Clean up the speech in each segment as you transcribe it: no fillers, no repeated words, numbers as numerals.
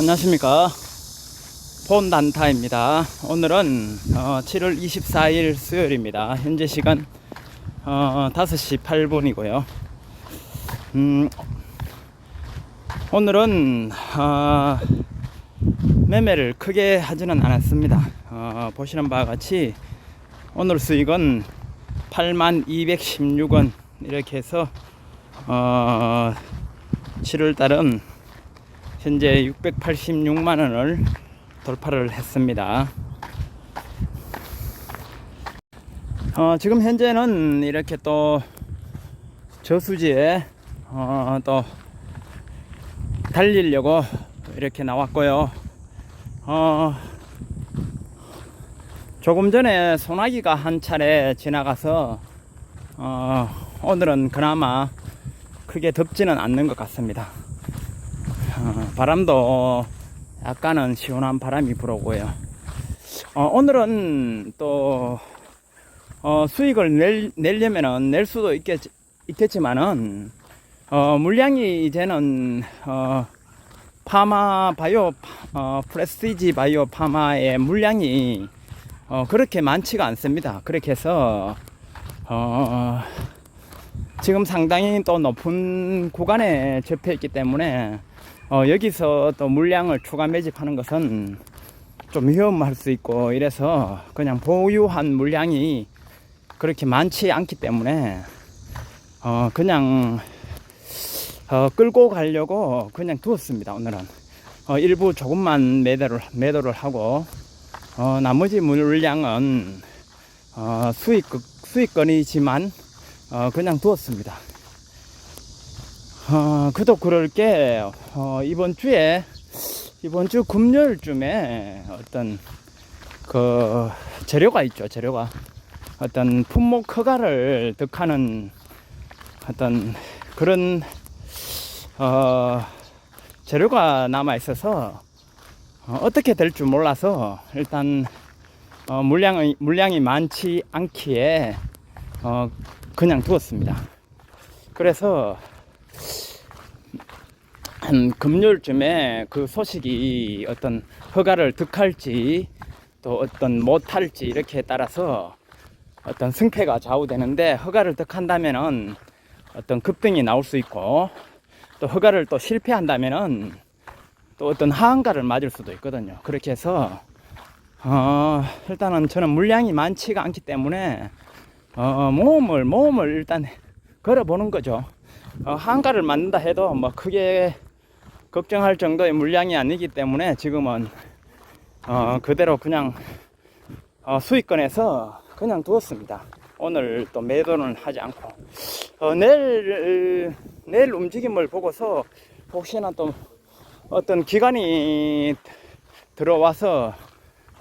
안녕하십니까, 폰단타입니다. 오늘은 7월 24일 수요일입니다. 현재 시간 5시 8분이고요 오늘은 매매를 크게 하지는 않았습니다. 보시는 바와 같이 오늘 수익은 8216원 이렇게 해서 7월달은 현재 686만원을 돌파를 했습니다. 지금 현재는 이렇게 또 저수지에 또 달리려고 이렇게 나왔고요. 조금 전에 소나기가 한 차례 지나가서 오늘은 그나마 크게 덥지는 않는 것 같습니다. 바람도 약간은 시원한 바람이 불어오고요. 오늘은 또 수익을 내려면은 낼 수도 있겠지만은 물량이 이제는 파마 바이오 프레스티지 바이오 파마의 물량이 그렇게 많지가 않습니다. 그렇게 해서 지금 상당히 또 높은 구간에 접해 있기 때문에 여기서 또 물량을 추가 매집하는 것은 좀 위험할 수 있고, 이래서 그냥 보유한 물량이 그렇게 많지 않기 때문에 그냥 끌고 가려고 그냥 두었습니다. 오늘은 일부 조금만 매도를 하고 나머지 물량은 수익권이지만 그냥 두었습니다. 그도 그럴 게 이번 주 금요일쯤에 어떤 그 재료가 있죠. 재료가 어떤 품목 허가를 득하는 어떤 그런 재료가 남아 있어서 어떻게 될 줄 몰라서 일단 물량이 많지 않기에 그냥 두었습니다. 그래서 한 금요일쯤에 그 소식이 어떤 허가를 득할지 또 어떤 못할지 이렇게 따라서 어떤 승패가 좌우되는데, 허가를 득한다면은 어떤 급등이 나올 수 있고, 또 허가를 또 실패한다면은 또 어떤 하한가를 맞을 수도 있거든요. 그렇게 해서 일단은 저는 물량이 많지가 않기 때문에 모험을 일단 걸어보는 거죠. 하한가를 맞는다 해도 뭐 크게 걱정할 정도의 물량이 아니기 때문에 지금은 그대로 그냥 수익권에서 그냥 두었습니다. 오늘 또 매도는 하지 않고 내일 움직임을 보고서 혹시나 또 어떤 기관이 들어와서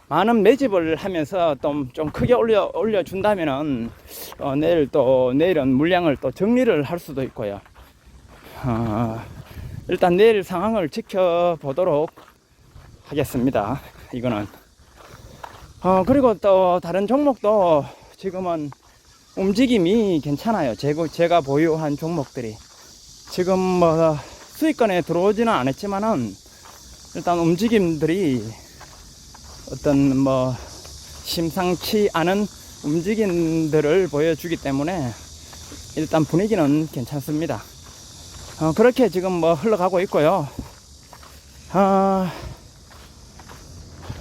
많은 매집을 하면서 좀 크게 올려준다면은 내일은 물량을 또 정리를 할 수도 있고요. 일단 내일 상황을 지켜보도록 하겠습니다. 이거는 그리고 또 다른 종목도 지금은 움직임이 괜찮아요. 제가 보유한 종목들이 지금 뭐 수익권에 들어오지는 않았지만은 일단 움직임들이 어떤 뭐 심상치 않은 움직임들을 보여주기 때문에 일단 분위기는 괜찮습니다. 그렇게 지금 뭐 흘러가고 있고요.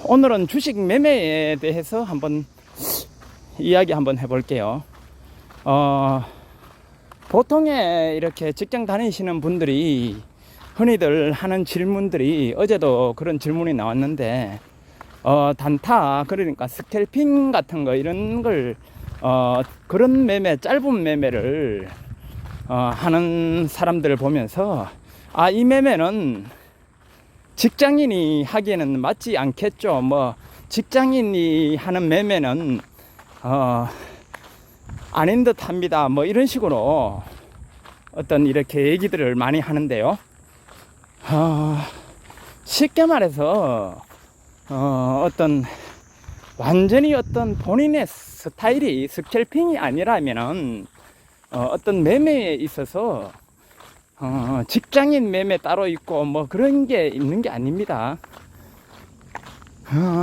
오늘은 주식 매매에 대해서 한번 이야기 한번 해볼게요. 보통에 이렇게 직장 다니시는 분들이 흔히들 하는 질문들이, 어제도 그런 질문이 나왔는데 단타, 그러니까 스캘핑 같은 거, 이런 걸 그런 매매, 짧은 매매를 하는 사람들을 보면서 이 매매는 직장인이 하기에는 맞지 않겠죠. 뭐 직장인이 하는 매매는 아닌 듯 합니다. 뭐 이런 식으로 어떤 이렇게 얘기들을 많이 하는데요. 쉽게 말해서 어떤 완전히 어떤 본인의 스타일이 스캘핑이 아니라면은 어떤 매매에 있어서 직장인 매매 따로 있고 뭐 그런 게 있는 게 아닙니다.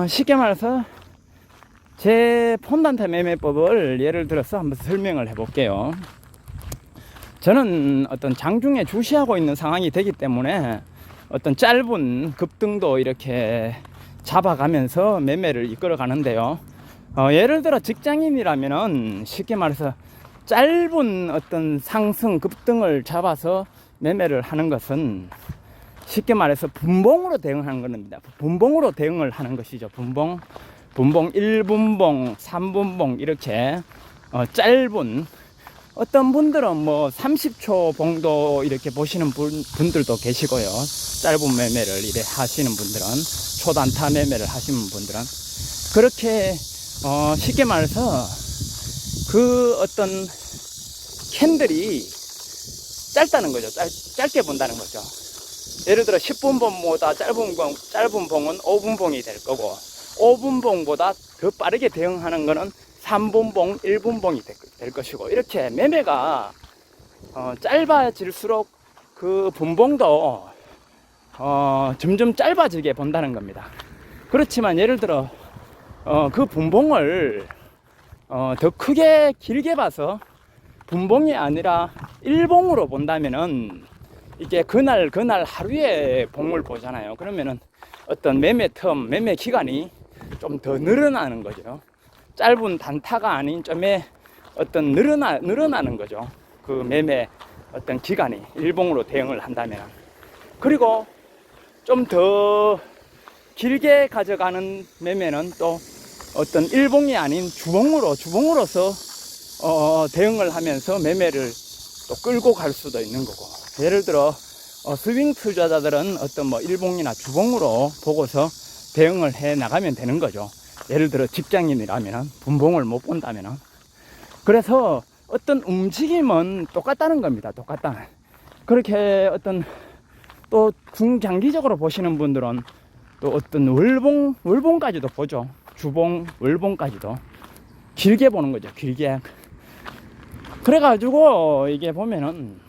쉽게 말해서 제 폰단타 매매법을 예를 들어서 한번 설명을 해 볼게요. 저는 어떤 장중에 주시하고 있는 상황이 되기 때문에 어떤 짧은 급등도 이렇게 잡아가면서 매매를 이끌어 가는데요. 예를 들어 직장인이라면은 쉽게 말해서 짧은 어떤 상승 급등을 잡아서 매매를 하는 것은 쉽게 말해서 분봉으로 대응하는 겁니다. 분봉으로 대응을 하는 것이죠. 분봉 1분봉, 3분봉 이렇게 짧은, 어떤 분들은 뭐 30초 봉도 이렇게 보시는 분들도 계시고요. 짧은 매매를 이래 하시는 분들은, 초단타 매매를 하시는 분들은 그렇게 쉽게 말해서 그 어떤 캔들이 짧다는 거죠. 짧게 본다는 거죠. 예를 들어 10분봉보다 짧은 봉은 5분봉이 될 거고, 5분봉보다 더 빠르게 대응하는 거는 3분봉, 1분봉이 될 것이고, 이렇게 매매가 짧아질수록 그 분봉도 점점 짧아지게 본다는 겁니다. 그렇지만 예를 들어 그 분봉을 더 크게 길게 봐서 분봉이 아니라 일봉으로 본다면은 이게 그날 하루에 봉을 보잖아요. 그러면은 어떤 매매 기간이 좀 더 늘어나는 거죠. 짧은 단타가 아닌 점에 어떤 늘어나는 거죠. 그 매매 어떤 기간이 일봉으로 대응을 한다면. 그리고 좀 더 길게 가져가는 매매는 또 어떤 일봉이 아닌 주봉으로서 대응을 하면서 매매를 또 끌고 갈 수도 있는 거고. 예를 들어 스윙 투자자들은 어떤 뭐 일봉이나 주봉으로 보고서 대응을 해 나가면 되는 거죠. 예를 들어 직장인이라면 분봉을 못 본다면. 그래서 어떤 움직임은 똑같다는 겁니다. 그렇게 어떤 또 중장기적으로 보시는 분들은 또 어떤 월봉까지도 보죠. 주봉, 월봉까지도 길게 보는 거죠. 길게. 그래가지고 이게 보면은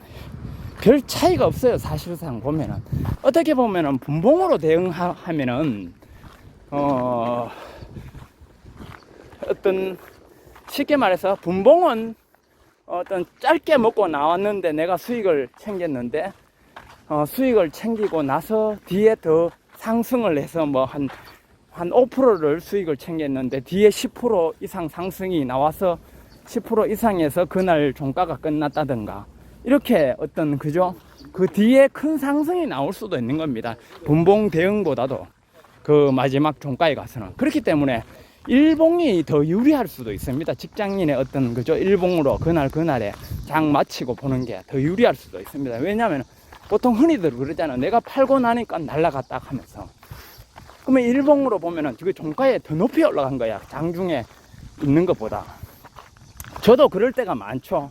별 차이가 없어요. 사실상 보면은 어떻게 보면은 분봉으로 대응하면은 어떤 쉽게 말해서 분봉은 어떤 짧게 먹고 나왔는데 내가 수익을 챙겼는데 수익을 챙기고 나서 뒤에 더 상승을 해서 뭐 한 5%를 수익을 챙겼는데 뒤에 10% 이상 상승이 나와서 10% 이상에서 그날 종가가 끝났다든가, 이렇게 어떤 그죠? 그 뒤에 큰 상승이 나올 수도 있는 겁니다. 분봉 대응보다도 그 마지막 종가에 가서는. 그렇기 때문에 일봉이 더 유리할 수도 있습니다. 직장인의 어떤 그죠? 일봉으로 그날에 장 마치고 보는 게 더 유리할 수도 있습니다. 왜냐하면 보통 흔히들 그러잖아요. 내가 팔고 나니까 날라갔다 하면서. 그러면 일봉으로 보면은 그 종가에 더 높이 올라간 거야. 장중에 있는 것보다. 저도 그럴 때가 많죠.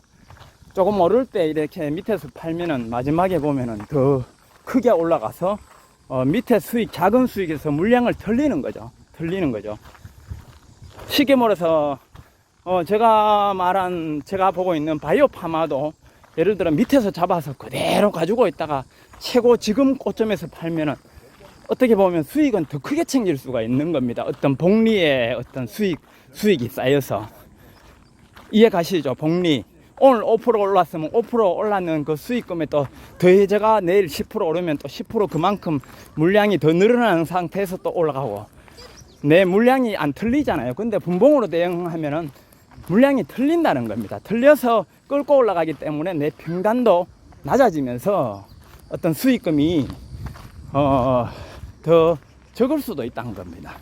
조금 오를 때 이렇게 밑에서 팔면은 마지막에 보면은 더 크게 올라가서 밑에 작은 수익에서 물량을 털리는 거죠. 쉽게 말해서 제가 보고 있는 바이오 파마도 예를 들어 밑에서 잡아서 그대로 가지고 있다가 최고 지금 고점에서 팔면은 어떻게 보면 수익은 더 크게 챙길 수가 있는 겁니다. 어떤 복리의 어떤 수익이 쌓여서. 이해 가시죠? 복리. 오늘 5% 올랐으면 5% 올랐는 그 수익금에 또 더해져가 내일 10% 오르면 또 10% 그만큼 물량이 더 늘어나는 상태에서 또 올라가고. 내 물량이 안 틀리잖아요. 근데 분봉으로 대응하면은 물량이 틀린다는 겁니다. 틀려서 끌고 올라가기 때문에 내 평단도 낮아지면서 어떤 수익금이 더 적을 수도 있다는 겁니다.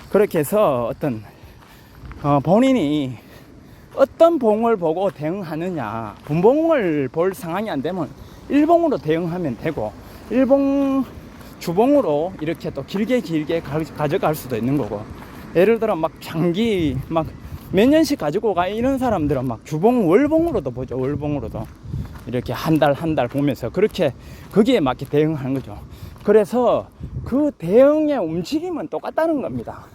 그렇게 해서 어떤 본인이 어떤 봉을 보고 대응하느냐, 분봉을 볼 상황이 안 되면 일봉으로 대응하면 되고, 일봉 주봉으로 이렇게 또 길게 가져갈 수도 있는 거고. 예를 들어 막 장기 막 몇 년씩 가지고 가 이런 사람들은 막 주봉 월봉으로도 보죠. 월봉으로도 이렇게 한 달 보면서 그렇게 거기에 맞게 대응하는 거죠. 그래서 그 대응의 움직임은 똑같다는 겁니다.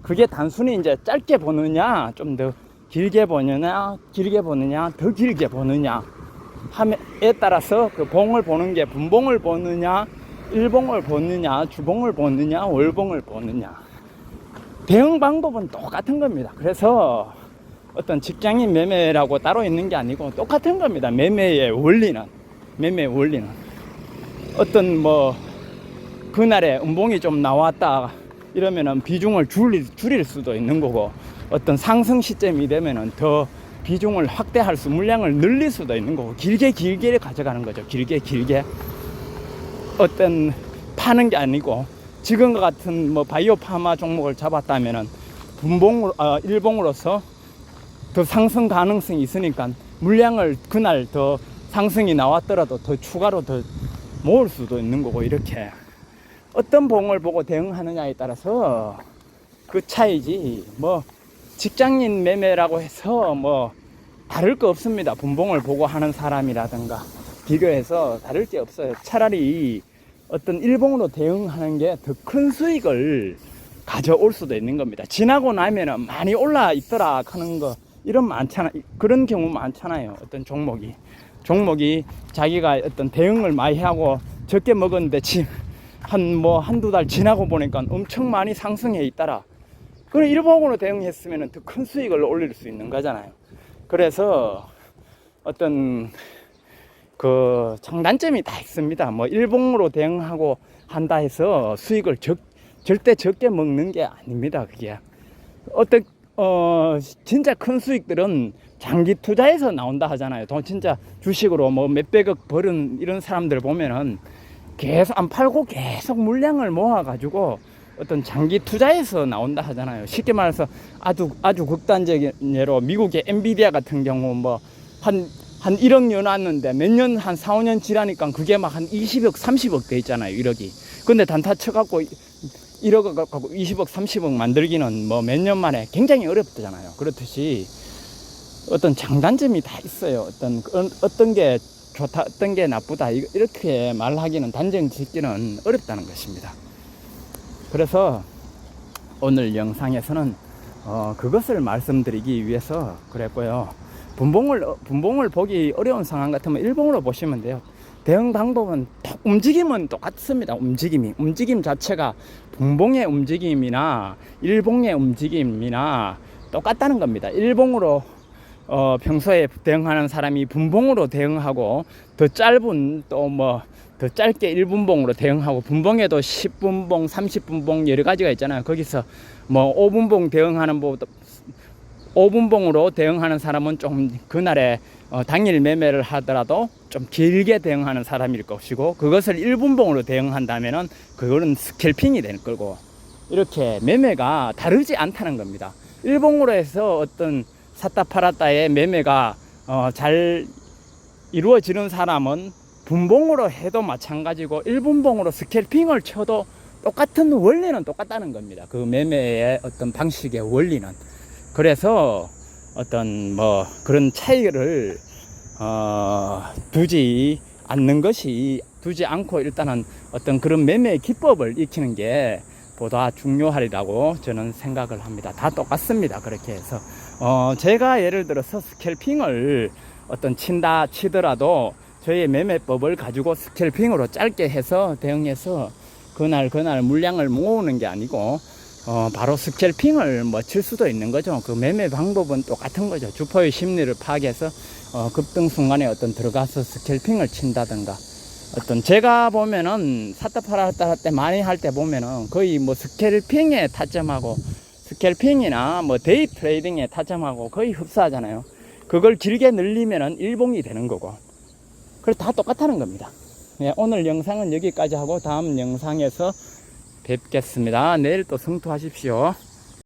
그게 단순히 이제 짧게 보느냐, 좀 더 길게 보느냐, 더 길게 보느냐, 함에 따라서 그 봉을 보는 게 분봉을 보느냐, 일봉을 보느냐, 주봉을 보느냐, 월봉을 보느냐. 대응 방법은 똑같은 겁니다. 그래서 어떤 직장인 매매라고 따로 있는 게 아니고 똑같은 겁니다. 매매의 원리는. 어떤 뭐 그날에 음봉이 좀 나왔다 이러면은 비중을 줄일 수도 있는 거고, 어떤 상승 시점이 되면은 더 비중을 확대할 물량을 늘릴 수도 있는 거고, 길게 가져가는 거죠. 길게 어떤 파는 게 아니고, 지금과 같은 뭐 바이오 파마 종목을 잡았다면은 일봉으로서 더 상승 가능성이 있으니까 물량을 그날 더 상승이 나왔더라도 더 추가로 더 모을 수도 있는 거고, 이렇게 어떤 봉을 보고 대응하느냐에 따라서 그 차이지, 뭐 직장인 매매라고 해서 뭐 다를 거 없습니다. 분봉을 보고 하는 사람이라든가 비교해서 다를 게 없어요. 차라리 어떤 일봉으로 대응하는 게 더 큰 수익을 가져올 수도 있는 겁니다. 지나고 나면은 많이 올라 있더라 하는 거, 그런 경우 많잖아요. 어떤 종목이 자기가 어떤 대응을 많이 하고 적게 먹었는데 한두 달 지나고 보니까 엄청 많이 상승해 있더라. 그럼 일봉으로 대응했으면 더 큰 수익을 올릴 수 있는 거잖아요. 그래서 어떤 그 장단점이 다 있습니다. 뭐 일봉으로 대응하고 한다 해서 수익을 절대 적게 먹는 게 아닙니다. 그게 진짜 큰 수익들은 장기 투자에서 나온다 하잖아요. 돈 진짜 주식으로 뭐 몇백억 벌은 이런 사람들 보면은 계속 안 팔고 계속 물량을 모아가지고 어떤 장기 투자에서 나온다 하잖아요. 쉽게 말해서 아주 극단적인 예로 미국의 엔비디아 같은 경우 뭐 한 1억 내놨는데 몇 년, 한 4, 5년 지나니까 그게 막 한 20억, 30억 돼 있잖아요. 1억이. 근데 단타 쳐갖고 1억 갖고 20억, 30억 만들기는 뭐 몇 년 만에 굉장히 어렵잖아요. 그렇듯이 어떤 장단점이 다 있어요. 어떤 게 좋다, 어떤 게 나쁘다, 이렇게 말하기는, 단정 짓기는 어렵다는 것입니다. 그래서 오늘 영상에서는 그것을 말씀드리기 위해서 그랬고요. 분봉을 보기 어려운 상황 같으면 일봉으로 보시면 돼요. 대응 방법은 움직임은 똑같습니다. 움직임 자체가 분봉의 움직임이나 일봉의 움직임이나 똑같다는 겁니다. 일봉으로 평소에 대응하는 사람이 분봉으로 대응하고, 더 짧은 더 짧게 1분봉으로 대응하고, 분봉에도 10분봉, 30분봉 여러 가지가 있잖아요. 거기서 뭐 5분봉 대응하는 법도, 5분봉으로 대응하는 사람은 좀 그날에 당일 매매를 하더라도 좀 길게 대응하는 사람일 것이고, 그것을 1분봉으로 대응한다면은 그거는 스캘핑이 될 거고, 이렇게 매매가 다르지 않다는 겁니다. 일봉으로 해서 어떤 샀다 팔았다의 매매가 잘 이루어지는 사람은 분봉으로 해도 마찬가지고 1분봉으로 스캘핑을 쳐도 똑같은 원리는 똑같다는 겁니다. 그 매매의 어떤 방식의 원리는. 그래서 어떤 뭐 그런 차이를 두지 않고 일단은 어떤 그런 매매의 기법을 익히는 게 보다 중요하리라고 저는 생각을 합니다. 다 똑같습니다. 그렇게 해서 제가 예를 들어서 스캘핑을 어떤 치더라도 저의 매매법을 가지고 스캘핑으로 짧게 해서 대응해서 그날 물량을 모으는 게 아니고 바로 스캘핑을 뭐 칠 수도 있는 거죠. 그 매매 방법은 똑같은 거죠. 주포의 심리를 파악해서 급등 순간에 들어가서 스캘핑을 친다든가, 제가 보면은 샀다 팔았다 할 때 많이 할 때 보면은 거의 뭐 스캘핑에 타점하고, 스캘핑이나 뭐 데이 트레이딩에 타점하고 거의 흡사하잖아요. 그걸 길게 늘리면은 일봉이 되는 거고, 그래서 다 똑같다는 겁니다. 네, 오늘 영상은 여기까지 하고 다음 영상에서 뵙겠습니다. 내일 또 성투하십시오.